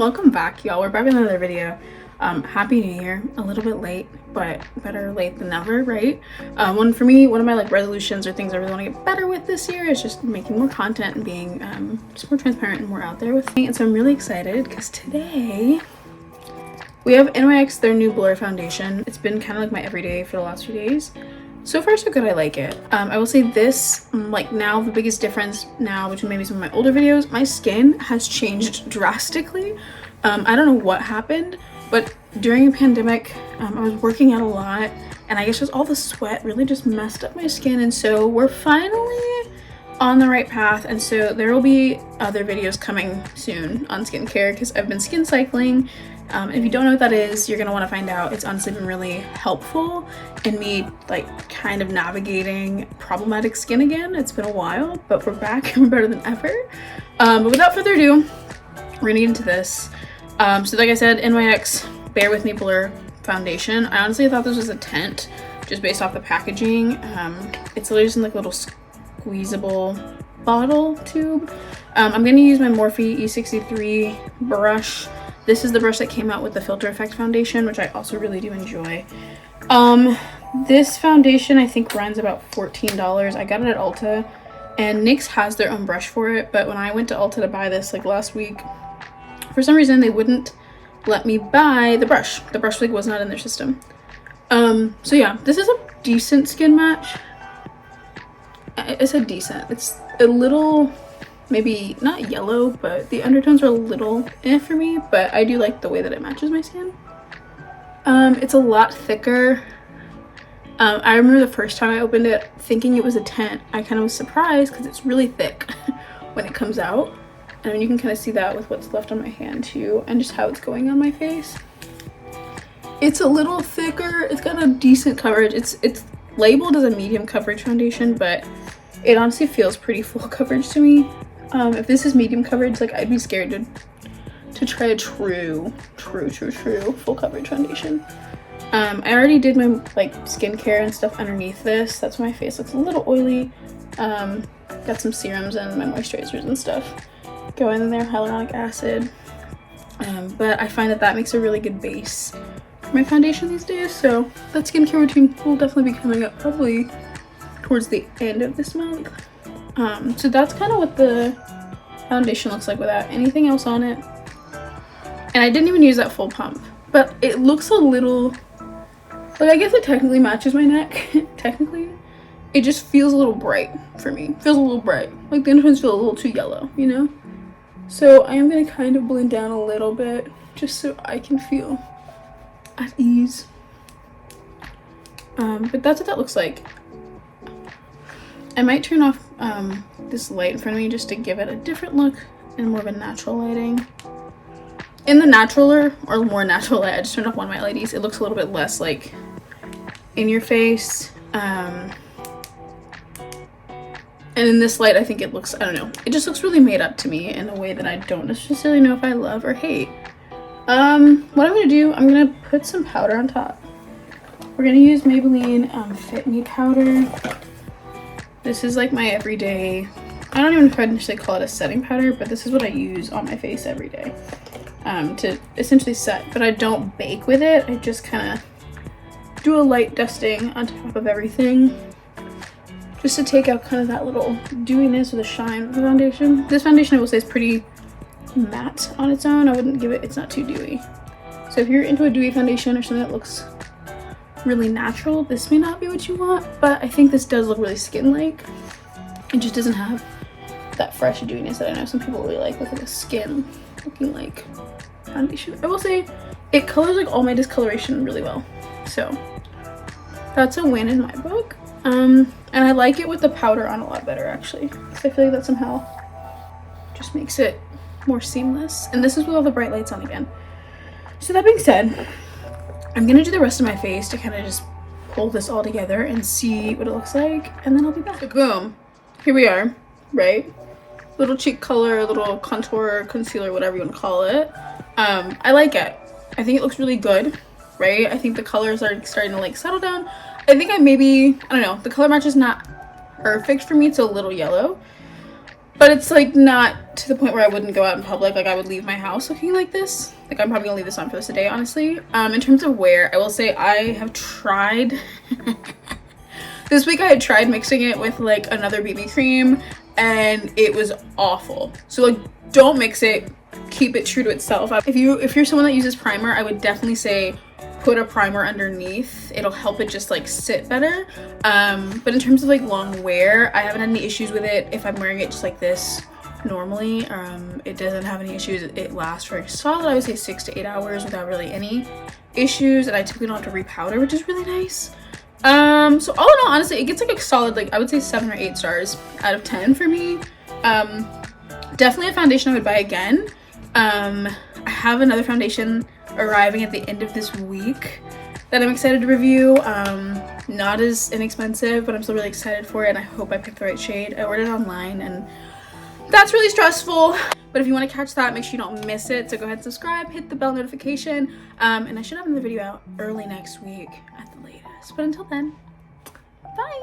Welcome back, y'all. We're back with another video. Happy New Year. A little bit late, but better late than never, right? One of my resolutions or things I really want to get better with this year is just making more content and being just more transparent and more out there with me. And so I'm really excited because today we have NYX, their new blur foundation. It's been kind of like my everyday for the last few days. So far so good, I like it. I will say this, like now the biggest difference now between maybe some of my older videos, my skin has changed drastically. I don't know what happened, but during a pandemic, I was working out a lot and I guess just all the sweat really just messed up my skin. And so we're finally on the right path. And so there will be other videos coming soon on skincare because I've been skin cycling. If you don't know what that is, you're gonna want to find out. It's honestly been really helpful in me like kind of navigating problematic skin again. It's been a while, but we're back and we're better than ever. But without further ado, we're gonna get into this. So like I said, NYX Bear With Me Blur Foundation. I honestly thought this was a tint just based off the packaging. It's literally just in like a little squeezable bottle tube. I'm gonna use my Morphe E63 brush. This is the brush that came out with the Filter Effect foundation, which I also really do enjoy. This foundation I think runs about $14. I got it at Ulta, and NYX has their own brush for it, but when I went to Ulta to buy this like last week, for some reason they wouldn't let me buy the brush. The brush like was not in their system. So yeah, this is a decent skin match. I said decent. It's a little, maybe not yellow, but the undertones are a little for me, but I do like the way that it matches my skin. It's a lot thicker. I remember the first time I opened it thinking it was a tint. I kind of was surprised because it's really thick when it comes out. And you can kind of see that with what's left on my hand too, and just how it's going on my face. It's a little thicker. It's got a decent coverage. It's labeled as a medium coverage foundation, but it honestly feels pretty full coverage to me. If this is medium coverage, like I'd be scared to try a true full coverage foundation. I already did my like skincare and stuff underneath this. That's why my face looks a little oily. Got some serums and my moisturizers and stuff going in there, hyaluronic acid. But I find that makes a really good base for my foundation these days. So that skincare routine will definitely be coming up probably towards the end of this month. So that's kind of what the foundation looks like without anything else on it. And I didn't even use that full pump, but it looks a little, like I guess it technically matches my neck. Technically, it just feels a little bright for me. Feels a little bright. Like the undertones feel a little too yellow, you know? So I am gonna kind of blend down a little bit just so I can feel at ease. But that's what that looks like. I might turn off this light in front of me just to give it a different look and more of a natural lighting. In the naturaler or more natural light, I just turned off one of my LEDs. It looks a little bit less like in your face. And in this light, I think it looks, I don't know, it just looks really made up to me in a way that I don't necessarily know if I love or hate. What I'm gonna do, I'm gonna put some powder on top. We're gonna use Maybelline Fit Me powder. This is like my everyday, I don't even know if I'd necessarily call it a setting powder, but this is what I use on my face every day to essentially set. But I don't bake with it. I just kind of do a light dusting on top of everything just to take out kind of that little dewiness or the shine of the foundation. This foundation, I will say, is pretty matte on its own. I wouldn't give it, it's not too dewy. So if you're into a dewy foundation or something that looks really natural, this may not be what you want, but I think this does look really skin-like. It just doesn't have that fresh dewiness that I know some people really like with like a skin looking like foundation. I will say it colors like all my discoloration really well, so that's a win in my book. And I like it with the powder on a lot better actually, because I feel like that somehow just makes it more seamless. And this is with all the bright lights on again. So that being said, I'm gonna do the rest of my face to kind of just pull this all together and see what it looks like, and then I'll be back. So boom, here we are, right? Little cheek color, little contour, concealer, whatever you want to call it. I like it. I think it looks really good, right? I think the colors are starting to like settle down. I think I don't know, the color match is not perfect for me. It's a little yellow, but it's like not to the point where I wouldn't go out in public. Like I would leave my house looking like this. Like I'm probably gonna leave this on for this day, honestly. In terms of wear, I will say I have tried this week I had tried mixing it with like another BB cream and it was awful. So like don't mix it, keep it true to itself. If you're someone that uses primer, I would definitely say put a primer underneath. It'll help it just like sit better. But in terms of like long wear, I haven't had any issues with it. If I'm wearing it just like this normally, it doesn't have any issues. It lasts for a solid, I would say 6 to 8 hours without really any issues, and I typically don't have to repowder, which is really nice. So all in all, honestly, it gets like a solid, like I would say 7 or 8 stars out of 10 for me. Definitely a foundation I would buy again. I have another foundation arriving at the end of this week that I'm excited to review. Not as inexpensive, but I'm still really excited for it, and I hope I picked the right shade. I ordered it online and that's really stressful, but if you want to catch that, make sure you don't miss it. So go ahead and subscribe, hit the bell notification, and I should have another video out early next week at the latest. But until then, bye.